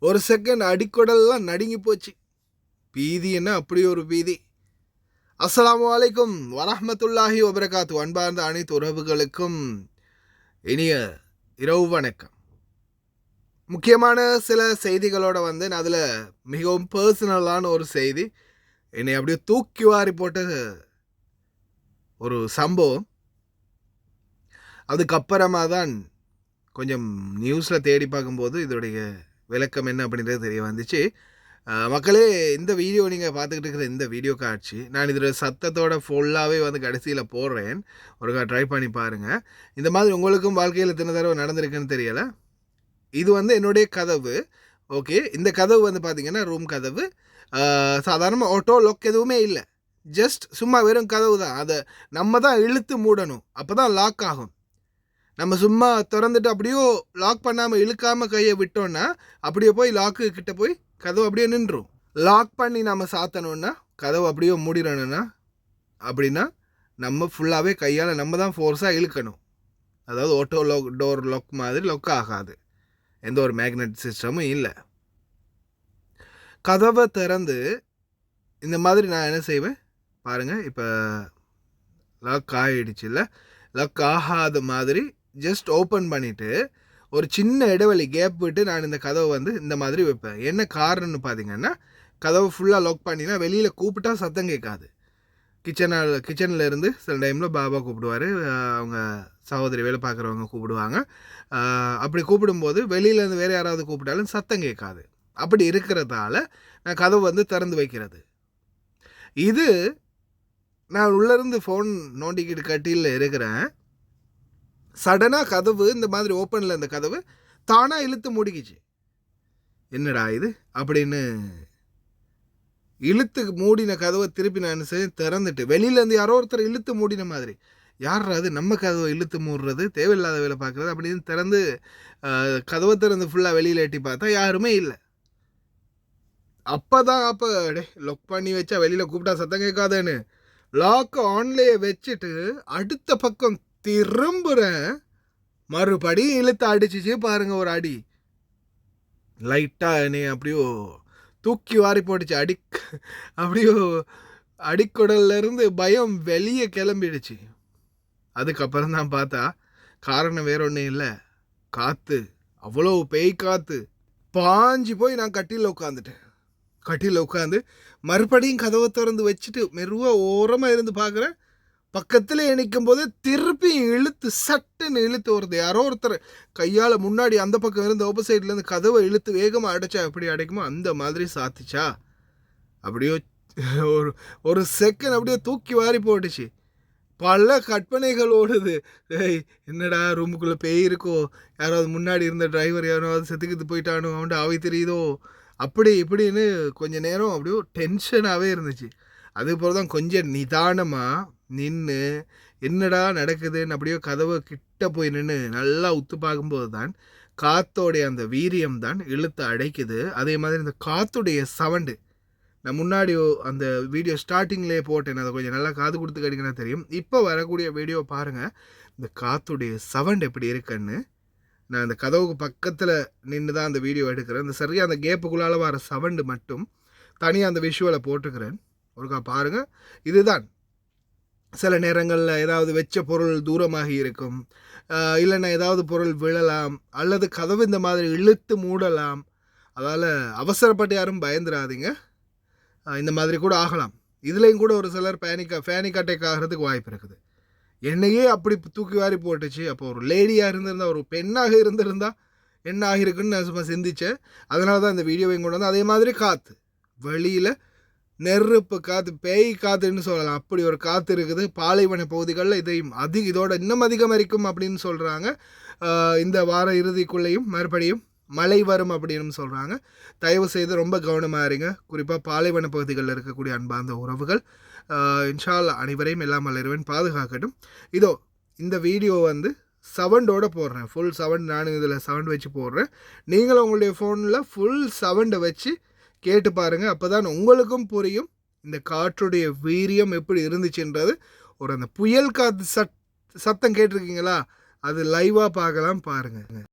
ஒரு செகண்ட் அடிக்குடல்லாம் நடுங்கி போச்சு. பீதி என்ன அப்படி ஒரு பீதி. அஸ்ஸலாமு அலைக்கும் வரஹ்மத்துல்லாஹி வபரகாத்து. அன்பார்ந்த அனைத்து உறவுகளுக்கும் இனிய இரவு வணக்கம். முக்கியமான சில செய்திகளோட நான் அதில் மிகவும் பர்சனலான ஒரு செய்தி, என்னை அப்படியே தூக்கி வாரி போட்ட ஒரு சம்பவம். அதுக்கப்புறமா தான் கொஞ்சம் நியூஸில் தேடி பார்க்கும்போது இதோடைய விளக்கம் என்ன அப்படின்றது தெரிய வந்துச்சு. மக்களே, இந்த வீடியோ நீங்கள் பார்த்துக்கிட்டு இருக்கிற இந்த வீடியோ காட்சி நான் இதில் சத்தத்தோட ஃபுல்லாகவே கடைசியில் போடுறேன். ஒருக்கா ட்ரை பண்ணி பாருங்கள். இந்த மாதிரி உங்களுக்கும் வாழ்க்கையில் எத்தனை தடவை நடந்திருக்குன்னு தெரியலை. இது என்னுடைய கதவு. ஓகே, இந்த கதவு பார்த்திங்கன்னா ரூம் கதவு. சாதாரணமாக ஆட்டோ லாக் எதுவுமே இல்லை, ஜஸ்ட் சும்மா வெறும் கதவு தான். அதை நம்ம தான் இழுத்து மூடணும், அப்போ தான் லாக் ஆகும். நம்ம சும்மா திறந்துட்டு அப்படியோ லாக் பண்ணாமல் இழுக்காமல் கையை விட்டோன்னா அப்படியே போய் லாக்கு கிட்ட போய் கதவு அப்படியே நின்றும். லாக் பண்ணி நம்ம சாத்தணுன்னா கதவு அப்படியே மூடிடணும்னா அப்படின்னா நம்ம ஃபுல்லாகவே கையால் நம்ம தான் ஃபோர்ஸாக இழுக்கணும். அதாவது ஆட்டோ லாக் டோர் லாக் மாதிரி லாக் ஆகாது, எந்த ஒரு மேக்னெட் சிஸ்டமும் இல்லை. கதவை திறந்து இந்த மாதிரி நான் என்ன செய்வேன் பாருங்கள். இப்போ லாக் ஆகிடுச்சு இல்லை, லாக் ஆகாத மாதிரி ஜஸ்ட் ஓப்பன் பண்ணிவிட்டு ஒரு சின்ன இடைவெளி கேப் விட்டு நான் இந்த கதவை இந்த மாதிரி வைப்பேன். என்ன காரணம்னு பார்த்தீங்கன்னா, கதவை ஃபுல்லாக லாக் பண்ணினா வெளியில் கூப்பிட்டா சத்தம் கேட்காது. கிச்சனில் இருந்து சில டைமில் பாபா கூப்பிடுவார், அவங்க சகோதரி வேலை பார்க்குறவங்க கூப்பிடுவாங்க. அப்படி கூப்பிடும்போது வெளியிலேருந்து வேறு யாராவது கூப்பிட்டாலும் சத்தம் கேட்காது. அப்படி இருக்கிறதால நான் கதவு திறந்து வைக்கிறது. இது நான் உள்ளேருந்து ஃபோன் நோண்டிக்கிட்டு கட்டியில் இருக்கிறேன். சடனாக கதவு இந்த மாதிரி ஓப்பனில் இந்த கதவு தானாக இழுத்து மூடிக்கிச்சு. என்னடா இது அப்படின்னு இழுத்து மூடின கதவை திருப்பி நான் திறந்துட்டு வெளியிலேருந்து யாரோ ஒருத்தர் இழுத்து மூடின மாதிரி, யார் அது நம்ம கதவை இழுத்து மூடுறது, தேவையில்லாத வேலை பார்க்குறது அப்படின்னு திறந்து கதவை திறந்து ஃபுல்லாக வெளியில் எட்டி பார்த்தா யாருமே இல்லை. அப்போ லாக் பண்ணி வச்சா வெளியில் கூப்பிட்டா சத்தம் கேட்காதேன்னு லாக் ஆன்லேயே வச்சுட்டு அடுத்த பக்கம் திரும்புகிறேன். மறுபடியும் இழுத்து அடிச்சிச்சு பாருங்க, ஒரு அடி லைட்டாக என்னை அப்படியோ தூக்கி வாரி போட்டுச்சு. அப்படியோ அடிக்குடல்லேருந்து பயம் வெளியே கிளம்பிடுச்சு. அதுக்கப்புறம் தான் பார்த்தா காரணம் வேற ஒன்றும் இல்லை, காற்று, அவ்வளோ பேய் காற்று. பாஞ்சு போய் நான் கட்டியில் உட்காந்துட்டேன். கட்டியில் உட்காந்து மறுபடியும் கதவை திறந்து வச்சுட்டு மெருவாக ஓரமாக இருந்து பார்க்குறேன். பக்கத்தில் நிற்கும் போது திருப்பி இழுத்து சட்டுன்னு இழுத்து வருது. யாரோ ஒருத்தர் கையால் முன்னாடி அந்த பக்கம் இருந்து ஆப்போசைட்லேருந்து கதவை இழுத்து வேகமாக அடைச்சா எப்படி அடைக்குமோ அந்த மாதிரி சாத்திச்சா. அப்படியோ ஒரு செகண்ட் அப்படியே தூக்கி வாரி போட்டுச்சு. பல கற்பனைகள் ஓடுது. என்னடா ரூமுக்குள்ளே பேய் இருக்கோ, யாராவது முன்னாடி இருந்த டிரைவர் யாராவது செத்துக்கிட்டு போயிட்டானோ, அவன்ட்டு ஆவி தெரியுதோ, அப்படி இப்படின்னு கொஞ்சம் நேரம் அப்படியோ டென்ஷனாகவே இருந்துச்சு. அதுபோல் தான் கொஞ்சம் நிதானமாக நின்று என்னடா நடக்குதுன்னு அப்படியே கதவை கிட்ட போய் நின்று நல்லா உத்து பார்க்கும்போது தான் காற்றோடைய அந்த வீரியம் தான் இழுத்து அடைக்குது. அதே மாதிரி இந்த காற்றுடைய சவுண்டு நான் முன்னாடி அந்த வீடியோ ஸ்டார்டிங்லேயே போட்டேன், அதை கொஞ்சம் நல்லா காது கொடுத்து கிடைக்கினா தெரியும். இப்போ வரக்கூடிய வீடியோ பாருங்கள், இந்த காற்றுடைய சவுண்ட் எப்படி இருக்குன்னு. நான் அந்த கதவுக்கு பக்கத்தில் நின்று தான் அந்த வீடியோ எடுக்கிறேன். அந்த சரியாக அந்த கேப்புக்குள்ளால் வர சவுண்டு மட்டும் தனியாக அந்த விஷுவலை போட்டுக்கிறேன். ஒருக்கா பாருங்கள். இதுதான் சில நேரங்களில் ஏதாவது வச்ச பொருள் தூரமாகி இருக்கும், இல்லைன்னா ஏதாவது பொருள் விழலாம், அல்லது கதவு இந்த மாதிரி இழுத்து மூடலாம். அதால் அவசரப்பட்டு யாரும் பயந்துடாதீங்க, இந்த மாதிரி கூட ஆகலாம். இதுலேயும் கூட ஒரு சிலர் பேனிக் அட்டாக் ஆகிறதுக்கு வாய்ப்பு இருக்குது. என்னையே அப்படி தூக்கி வாரி போட்டுச்சு. அப்போ ஒரு லேடியாக இருந்திருந்தால், ஒரு பெண்ணாக இருந்திருந்தால் என்ன ஆகிருக்குன்னு நான் சும்மா சிந்தித்தேன். அதனால தான் இந்த வீடியோவையும் கொண்டு வந்து. அதே மாதிரி காற்று, வெளியில் நெருப்பு காற்று, பேய் காற்றுன்னு சொல்லலாம், அப்படி ஒரு காற்று இருக்குது பாலைவன பகுதிகளில். இதையும் இதோட இன்னும் அதிகமாக இருக்கும் அப்படின்னு சொல்கிறாங்க. இந்த வார இறுதிக்குள்ளேயும் மறுபடியும் மழை வரும் அப்படின்னு சொல்கிறாங்க. தயவு செய்து ரொம்ப கவனமாக இருங்க, குறிப்பாக பாலைவன பகுதிகளில் இருக்கக்கூடிய அன்பார்ந்த உறவுகள். இன்ஷா அல்லாஹ் அனைவரையும் எல்லாம் வளருவேன் பாதுகாக்கட்டும். இதோ இந்த வீடியோ சவுண்டோடு போடுறேன், ஃபுல் சவுண்ட். நானும் இதில் சவுண்ட் வச்சு போடுறேன். நீங்களும் உங்களுடைய ஃபோனில் ஃபுல் சவுண்டை வச்சு கேட்டு பாருங்கள். அப்போ தான் உங்களுக்கும் புரியும் இந்த காற்றுடைய வீரியம் எப்படி இருந்துச்சுன்றது. ஒரு அந்த புயல் காற்று சத்தம் கேட்டிருக்கீங்களா, அது லைவாக பார்க்கலாம், பாருங்கள்.